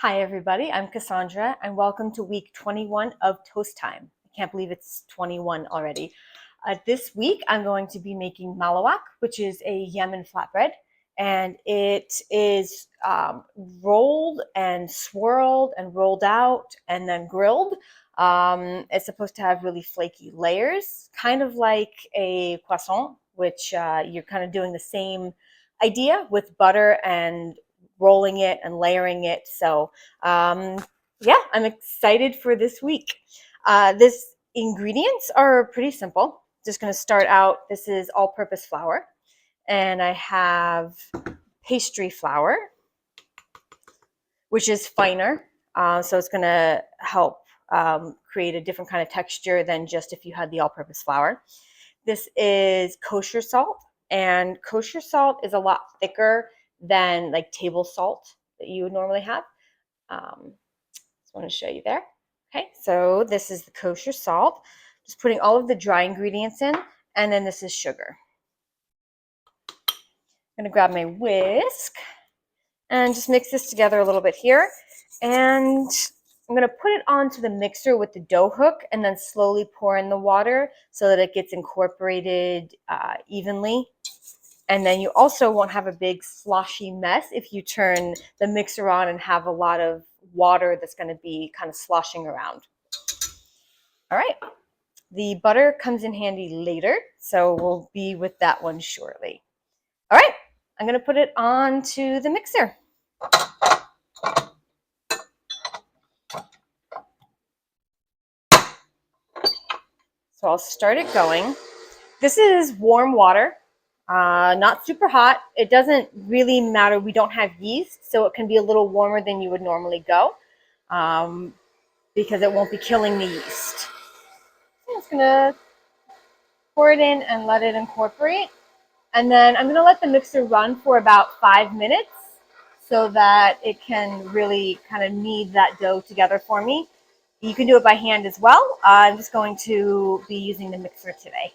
Hi, everybody. I'm Cassandra, and welcome to week 21 of Toast Time. I can't believe it's 21 already. This week, I'm going to be making malawach, which is a Yemen flatbread, and it is rolled and swirled and rolled out and then grilled. It's supposed to have really flaky layers, kind of like a croissant, which you're kind of doing the same idea with butter and rolling it and layering it. So yeah, I'm excited for this week. This ingredients are pretty simple. Just going to start out. This is all-purpose flour, and I have pastry flour, which is finer. So it's going to help create a different kind of texture than just if you had the all-purpose flour. This is kosher salt, and kosher salt is a lot thicker than like table salt that you would normally have. Just want to show you there. Okay, so this is the kosher salt. Just putting all of the dry ingredients in, and then this is sugar. I'm going to grab my whisk and just mix this together a little bit here. And I'm going to put it onto the mixer with the dough hook and then slowly pour in the water so that it gets incorporated evenly. And then you also won't have a big sloshy mess if you turn the mixer on and have a lot of water that's going to be kind of sloshing around. All right. The butter comes in handy later, so we'll be with that one shortly. All right. I'm going to put it onto the mixer. So I'll start it going. This is warm water, not super hot. It doesn't really matter. We don't have yeast, so it can be a little warmer than you would normally go because it won't be killing the yeast. I'm just going to pour it in and let it incorporate. And then I'm going to let the mixer run for about 5 minutes so that it can really kind of knead that dough together for me. You can do it by hand as well. I'm just going to be using the mixer today.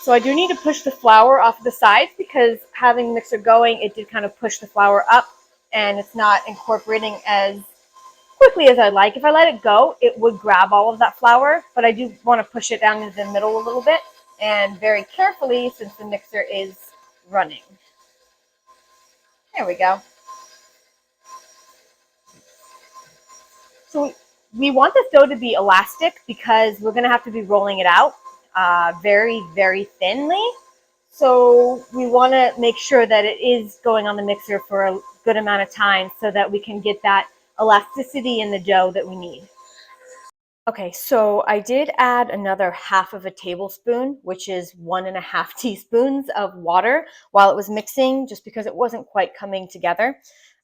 So I do need to push the flour off the sides because having the mixer going, it did kind of push the flour up and it's not incorporating as quickly as I'd like. If I let it go, it would grab all of that flour, but I do want to push it down into the middle a little bit and very carefully since the mixer is running. There we go. So we want this dough to be elastic because we're going to have to be rolling it out very, very thinly. So we want to make sure that it is going on the mixer for a good amount of time so that we can get that elasticity in the dough that we need. Okay, so I did add another half of a tablespoon, which is 1.5 teaspoons of water while it was mixing, just because it wasn't quite coming together.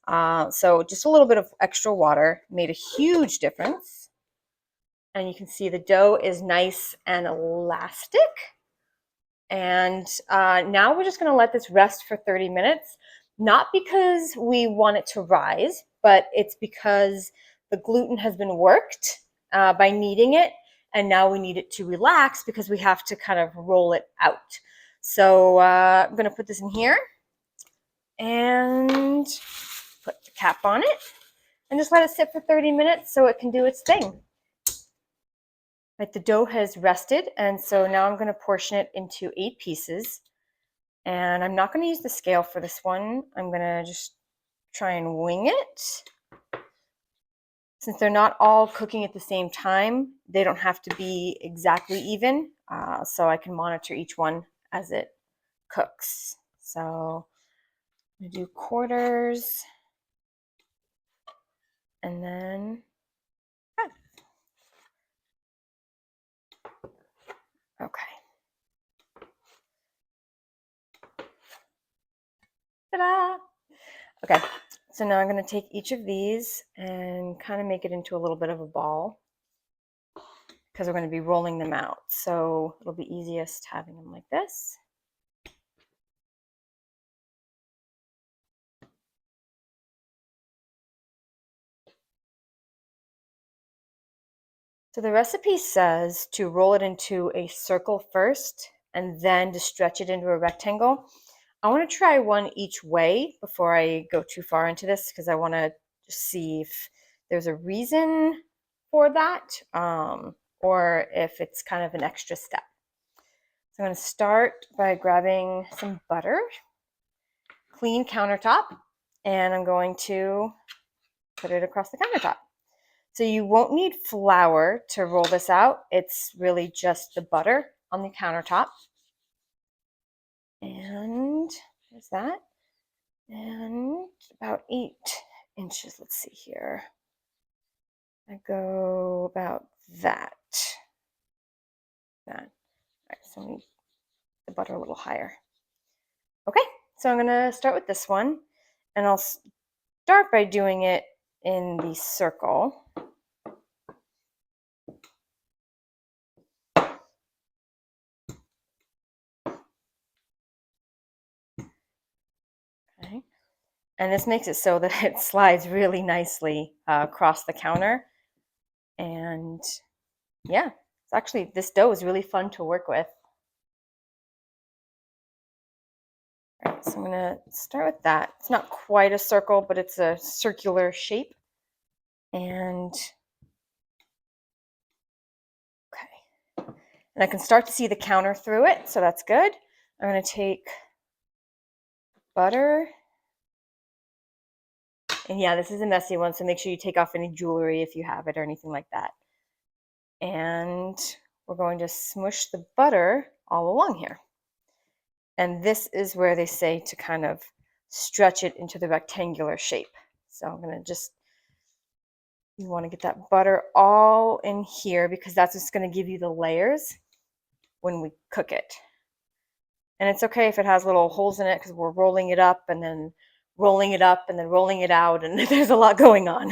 So just a little bit of extra water made a huge difference. And you can see the dough is nice and elastic. And now we're just going to let this rest for 30 minutes, not because we want it to rise, but it's because the gluten has been worked by kneading it, and now we need it to relax because we have to kind of roll it out. So I'm going to put this in here and put the cap on it and just let it sit for 30 minutes so it can do its thing. Right, the dough has rested, and so now I'm going to portion it into 8 pieces. And I'm not going to use the scale for this one. I'm going to just try and wing it. Since they're not all cooking at the same time, they don't have to be exactly even, so I can monitor each one as it cooks. So I'm going to do quarters, and then okay. Ta-da! Okay, so now I'm going to take each of these and kind of make it into a little bit of a ball because we're going to be rolling them out. So it'll be easiest having them like this. So the recipe says to roll it into a circle first and then to stretch it into a rectangle. I want to try one each way before I go too far into this because I want to see if there's a reason for that or if it's kind of an extra step. So I'm going to start by grabbing some butter, clean countertop, and I'm going to put it across the countertop. So you won't need flour to roll this out. It's really just the butter on the countertop. And there's that. And about 8 inches. Let's see here. I go about that. All right, so I need the butter a little higher. Okay, so I'm gonna start with this one, and I'll start by doing it in the circle. Okay, and this makes it so that it slides really nicely across the counter. And yeah, it's actually, this dough is really fun to work with. All right, so I'm gonna start with that. It's not quite a circle, but it's a circular shape. And okay, and I can start to see the counter through it, so that's good. I'm gonna take butter. And yeah, this is a messy one, so make sure you take off any jewelry if you have it or anything like that. And we're going to smush the butter all along here. And this is where they say to kind of stretch it into the rectangular shape. So I'm going to just, you want to get that butter all in here because that's what's going to give you the layers when we cook it. And it's okay if it has little holes in it because we're rolling it up and then rolling it up and then rolling it out, and there's a lot going on.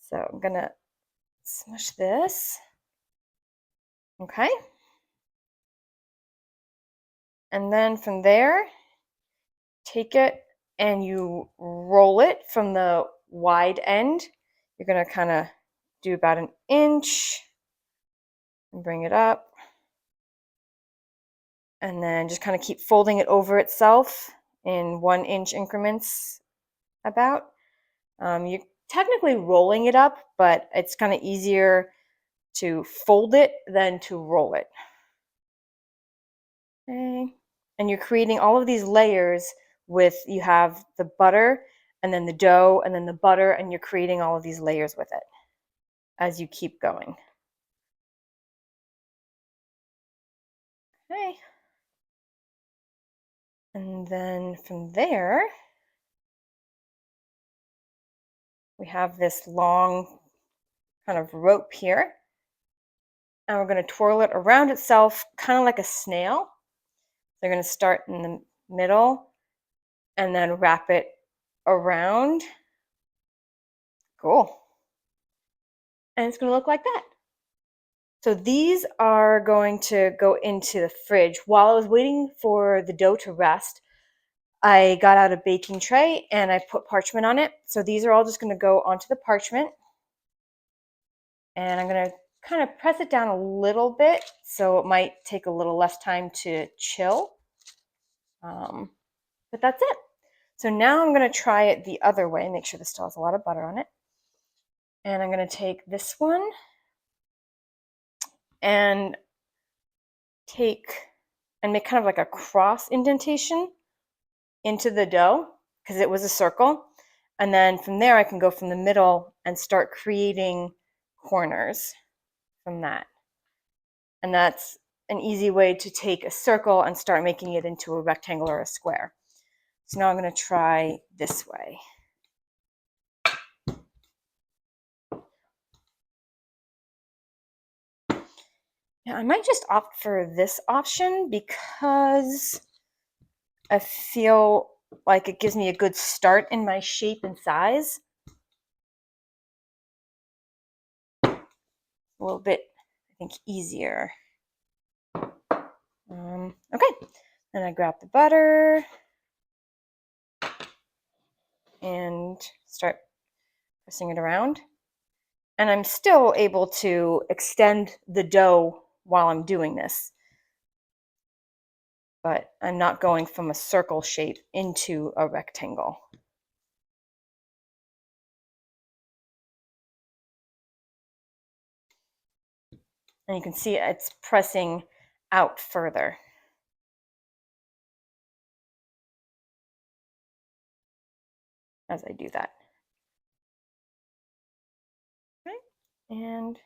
So I'm going to smush this. Okay. And then from there, take it and you roll it from the wide end. You're going to kind of do about 1 inch and bring it up. And then just kind of keep folding it over itself in 1 inch increments about. You're technically rolling it up, but it's kind of easier to fold it than to roll it. Okay. And you're creating all of these layers with, you have the butter and then the dough and then the butter, and you're creating all of these layers with it as you keep going. Okay. And then from there, we have this long kind of rope here. And we're going to twirl it around itself, kind of like a snail. They're going to start in the middle and then wrap it around. Cool. And it's going to look like that. So these are going to go into the fridge. While I was waiting for the dough to rest, I got out a baking tray and I put parchment on it. So these are all just going to go onto the parchment. And I'm going to kind of press it down a little bit, so it might take a little less time to chill. But that's it. So now I'm going to try it the other way, make sure this still has a lot of butter on it. And I'm going to take this one and make kind of like a cross indentation into the dough because it was a circle. And then from there, I can go from the middle and start creating corners from that. And that's an easy way to take a circle and start making it into a rectangle or a square. So now I'm going to try this way. Now, I might just opt for this option because I feel like it gives me a good start in my shape and size. A little bit, I think, easier. Okay, then I grab the butter and start pressing it around. And I'm still able to extend the dough while I'm doing this. but I'm not going from a circle shape into a rectangle. And you can see it's pressing out further as I do that. Okay. And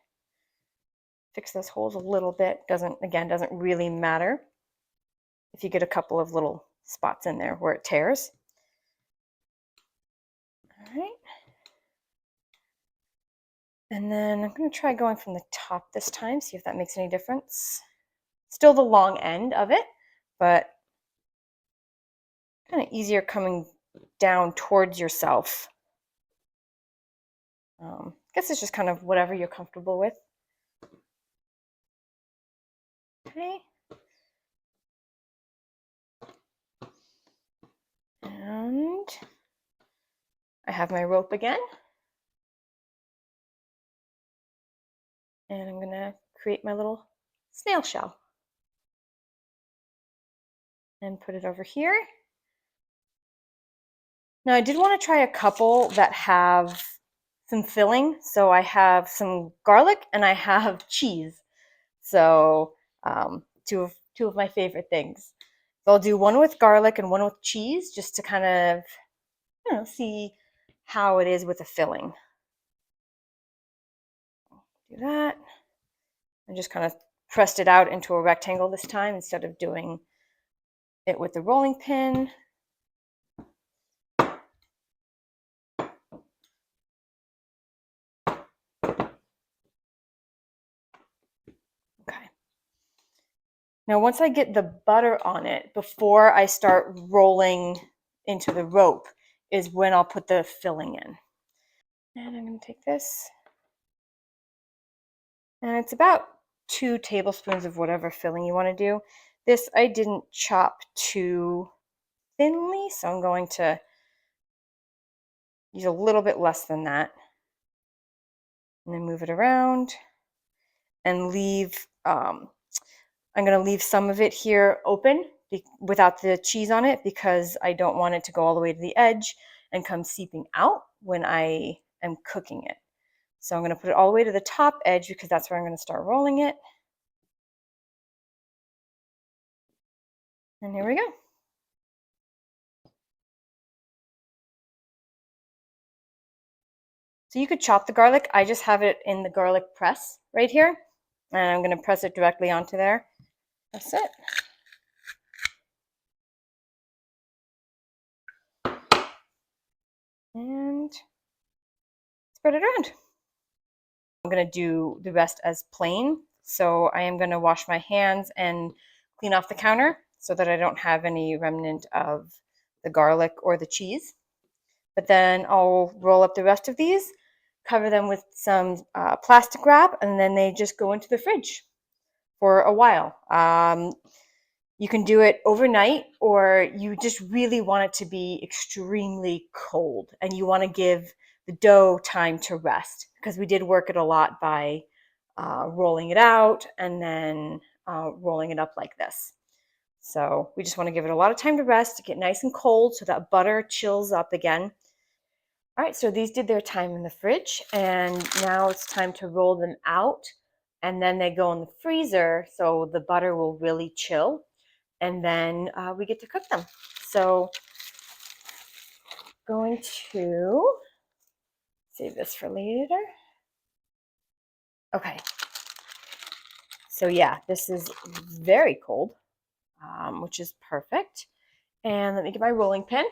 fix those holes a little bit. Doesn't really matter if you get a couple of little spots in there where it tears. All right. And then I'm going to try going from the top this time, see if that makes any difference. Still the long end of it, but kind of easier coming down towards yourself. I guess it's just kind of whatever you're comfortable with. Okay. And I have my rope again. And I'm going to create my little snail shell and put it over here. Now I did want to try a couple that have some filling. So I have some garlic and I have cheese. So two of my favorite things. So I'll do one with garlic and one with cheese just to kind of, see how it is with the filling. Do that. I just kind of pressed it out into a rectangle this time instead of doing it with the rolling pin. Okay. Now, once I get the butter on it, before I start rolling into the rope, is when I'll put the filling in. And I'm going to take this. And it's about 2 tablespoons of whatever filling you want to do. This I didn't chop too thinly, so I'm going to use a little bit less than that. And then move it around and leave, I'm going to leave some of it here open without the cheese on it because I don't want it to go all the way to the edge and come seeping out when I am cooking it. So I'm going to put it all the way to the top edge because that's where I'm going to start rolling it. And here we go. So you could chop the garlic. I just have it in the garlic press right here. And I'm going to press it directly onto there. That's it. And spread it around. I'm going to do the rest as plain. So I am going to wash my hands and clean off the counter so that I don't have any remnant of the garlic or the cheese. But then I'll roll up the rest of these, cover them with some plastic wrap, and then they just go into the fridge for a while. You can do it overnight, or you just really want it to be extremely cold and you want to give the dough time to rest, because we did work it a lot by rolling it out and then rolling it up like this. So we just want to give it a lot of time to rest, to get nice and cold so that butter chills up again. All right, so these did their time in the fridge, and now it's time to roll them out, and then they go in the freezer so the butter will really chill, and then we get to cook them. So going to save this for later. Okay, so yeah, this is very cold, which is perfect. And let me get my rolling pin.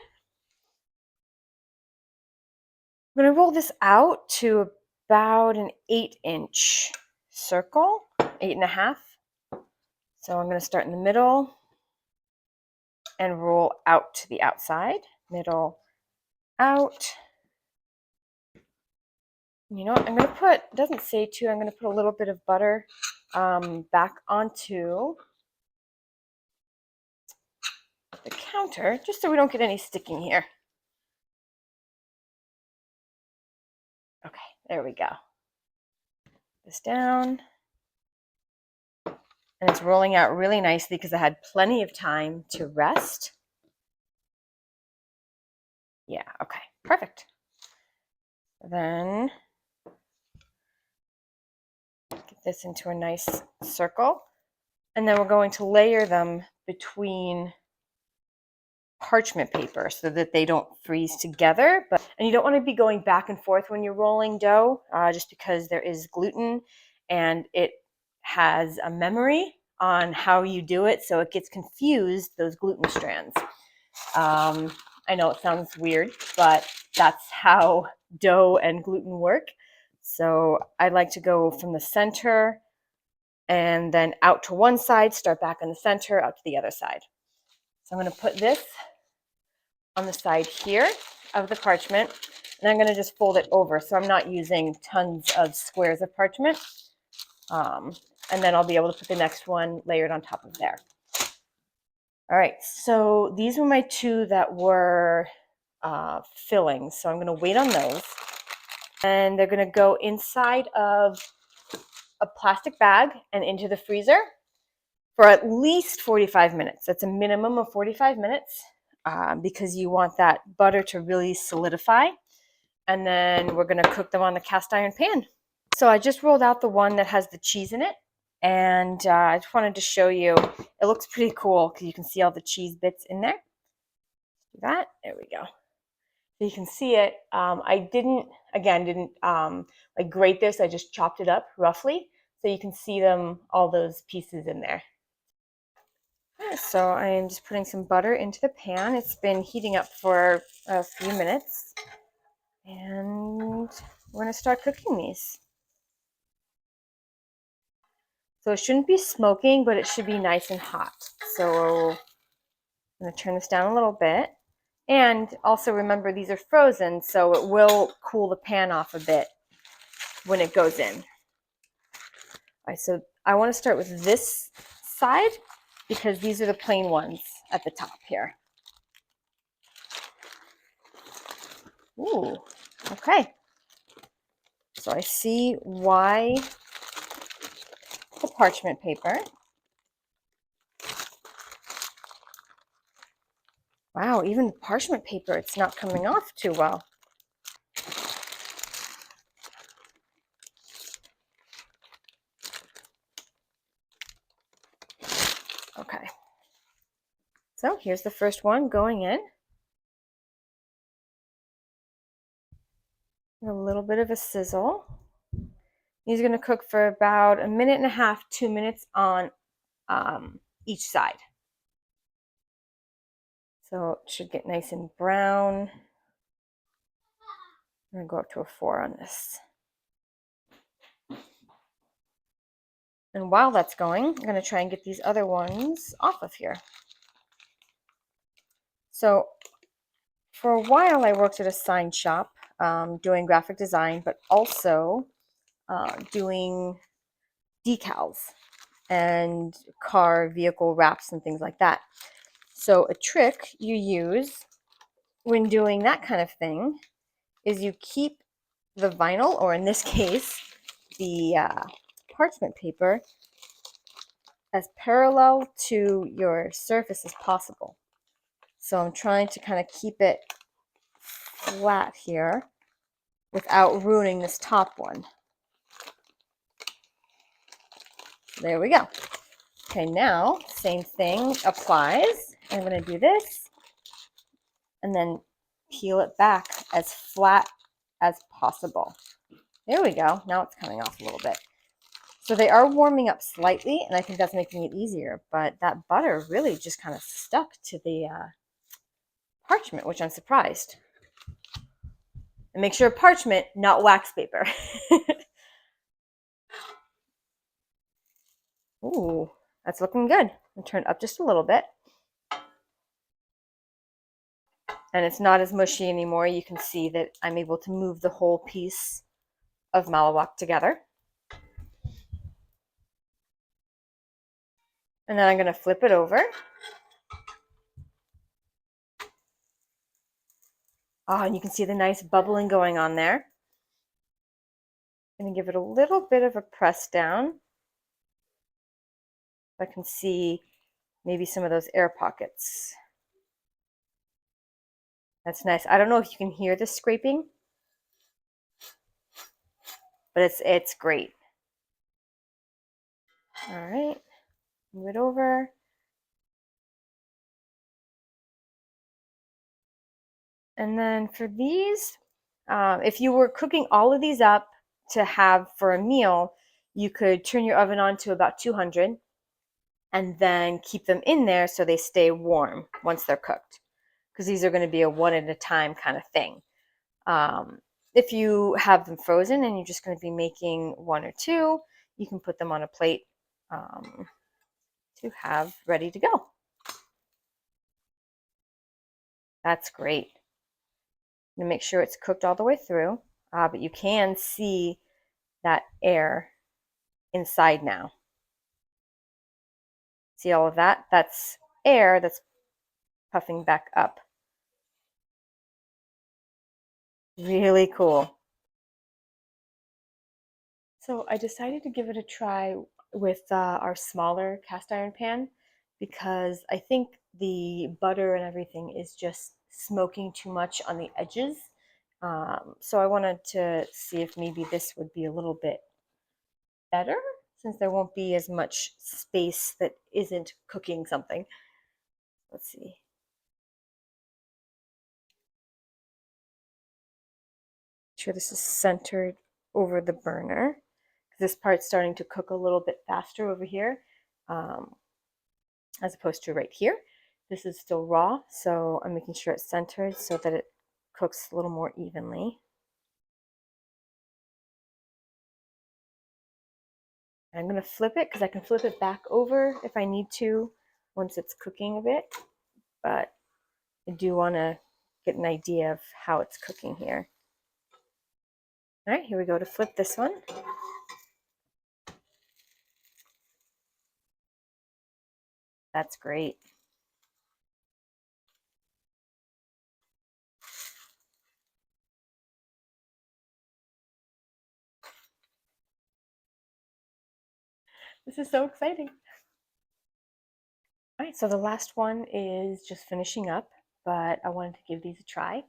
I'm going to roll this out to about an 8-inch circle, 8.5. So I'm going to start in the middle and roll out to the outside, middle, out. You know what, I'm going to put, it doesn't say to, I'm going to put a little bit of butter back onto the counter, just so we don't get any sticking here. Okay, there we go. This down. And it's rolling out really nicely because I had plenty of time to rest. Yeah, okay, perfect. Then get this into a nice circle. And then we're going to layer them between parchment paper so that they don't freeze together. And you don't want to be going back and forth when you're rolling dough, just because there is gluten and it has a memory on how you do it, so it gets confused, those gluten strands. I know it sounds weird, but that's how dough and gluten work. So I like to go from the center and then out to one side, start back in the center, out to the other side. So I'm going to put this on the side here of the parchment, and I'm going to just fold it over so I'm not using tons of squares of parchment. And then I'll be able to put the next one layered on top of there. All right, so these were my two that were fillings, so I'm going to wait on those. And they're going to go inside of a plastic bag and into the freezer for at least 45 minutes. That's a minimum of 45 minutes because you want that butter to really solidify. And then we're going to cook them on the cast iron pan. So I just rolled out the one that has the cheese in it. And I just wanted to show you, it looks pretty cool because you can see all the cheese bits in there. Do that, there we go. So you can see it. I didn't like grate this, I just chopped it up roughly. So you can see them, all those pieces in there. So I'm just putting some butter into the pan. It's been heating up for a few minutes. And we're going to start cooking these. So it shouldn't be smoking, but it should be nice and hot. So I'm going to turn this down a little bit. And also remember, these are frozen, so it will cool the pan off a bit when it goes in. All right, so I want to start with this side because these are the plain ones at the top here. Ooh, okay. So I see why the parchment paper. Wow, even the parchment paper, it's not coming off too well. Okay. So here's the first one going in. A little bit of a sizzle. These are going to cook for about 1.5 minutes, 2 minutes on each side. So it should get nice and brown. I'm going to go up to a 4 on this. And while that's going, I'm going to try and get these other ones off of here. So for a while, I worked at a sign shop doing graphic design, but also doing decals and car vehicle wraps and things like that. So a trick you use when doing that kind of thing is you keep the vinyl, or in this case, the parchment paper, as parallel to your surface as possible. So I'm trying to kind of keep it flat here without ruining this top one. There we go. Okay, now same thing applies. I'm going to do this and then peel it back as flat as possible. There we go. Now it's coming off a little bit. So they are warming up slightly, and I think that's making it easier, but that butter really just kind of stuck to the parchment, which I'm surprised. And make sure parchment, not wax paper. Ooh, that's looking good. I'll turn it up just a little bit. And it's not as mushy anymore. You can see that I'm able to move the whole piece of Malawach together. And then I'm going to flip it over. Oh, and you can see the nice bubbling going on there. I'm going to give it a little bit of a press down. I can see maybe some of those air pockets. That's nice. I don't know if you can hear the scraping, but it's great. All right, move it over. And then for these, if you were cooking all of these up to have for a meal, you could turn your oven on to about 200 and then keep them in there so they stay warm once they're cooked. Because these are going to be a one at a time kind of thing. Um, if you have them frozen and you're just going to be making one or two, you can put them on a plate to have ready to go. That's great. And make sure it's cooked all the way through, but you can see that air inside now. See all of that? That's air that's puffing back up. Really cool. So I decided to give it a try with our smaller cast iron pan because I think the butter and everything is just smoking too much on the edges. So I wanted to see if maybe this would be a little bit better since there won't be as much space that isn't cooking something. Let's see. Make sure this is centered over the burner. This part's starting to cook a little bit faster over here as opposed to right here. This is still raw, so I'm making sure it's centered so that it cooks a little more evenly. And I'm going to flip it because I can flip it back over if I need to once it's cooking a bit, but I do want to get an idea of how it's cooking here. All right, here we go to flip this one. That's great. This is so exciting. All right, so the last one is just finishing up, but I wanted to give these a try.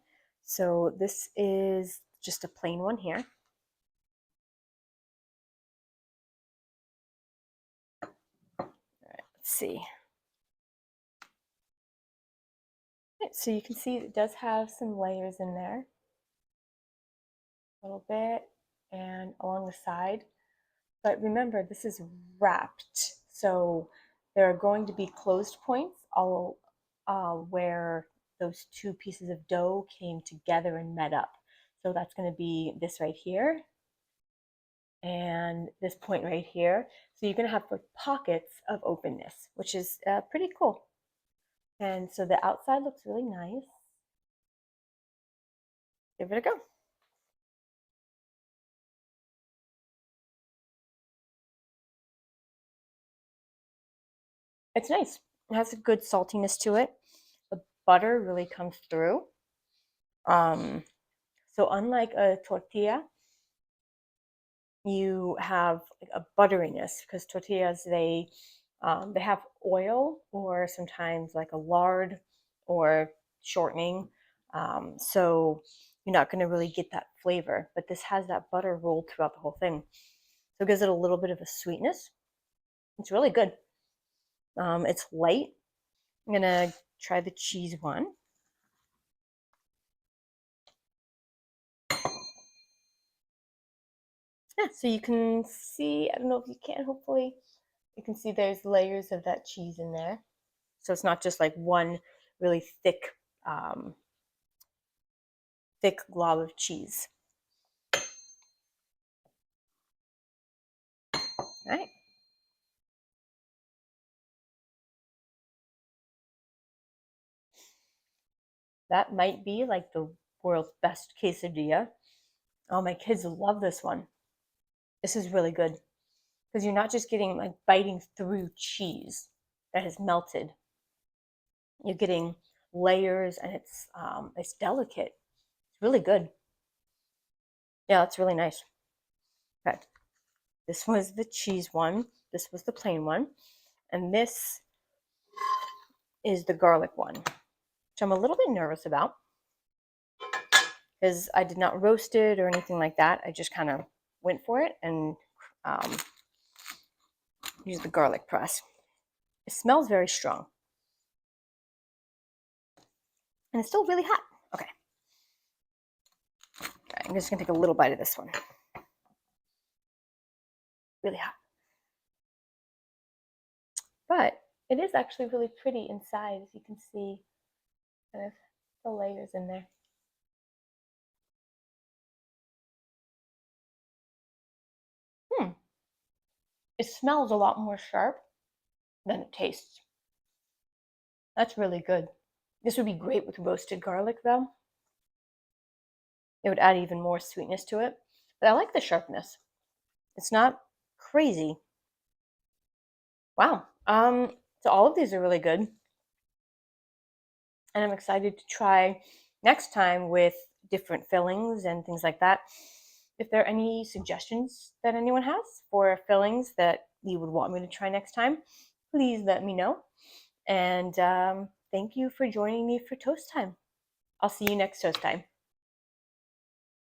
So this is just a plain one here. All right, let's see. Right, so you can see it does have some layers in there, a little bit, and along the side. But remember, this is wrapped, so there are going to be closed points all where those two pieces of dough came together and met up. So that's going to be this right here and this point right here. So you're going to have like pockets of openness, which is pretty cool. And so the outside looks really nice. Give it a go. It's nice. It has a good saltiness to it. The butter really comes through. So unlike a tortilla, you have like a butteriness because tortillas they have oil or sometimes like a lard or shortening. So you're not going to really get that flavor, but this has that butter rolled throughout the whole thing. So it gives it a little bit of a sweetness. It's really good. It's light. I'm gonna try the cheese one. Yeah, so you can see, I don't know if you can, hopefully, you can see there's layers of that cheese in there. So it's not just like one really um, thick glob of cheese. All right. That might be like the world's best quesadilla. Oh, my kids love this one. This is really good because you're not just getting like biting through cheese that has melted. You're getting layers and it's delicate. It's really good. Yeah, it's really nice. Okay. This was the cheese one. This was the plain one. And this is the garlic one, which I'm a little bit nervous about because I did not roast it or anything like that. I just kind of went for it and used the garlic press. It smells very strong. And it's still really hot. Okay. I'm just going to take a little bite of this one. Really hot. But it is actually really pretty inside, as you can see, kind of the layers in there. It smells a lot more sharp than it tastes. That's really good. This would be great with roasted garlic, though. It would add even more sweetness to it. But I like the sharpness. It's not crazy. Wow. So all of these are really good. And I'm excited to try next time with different fillings and things like that. If there are any suggestions that anyone has for fillings that you would want me to try next time, please let me know. And thank you for joining me for Toast Time. I'll see you next Toast Time.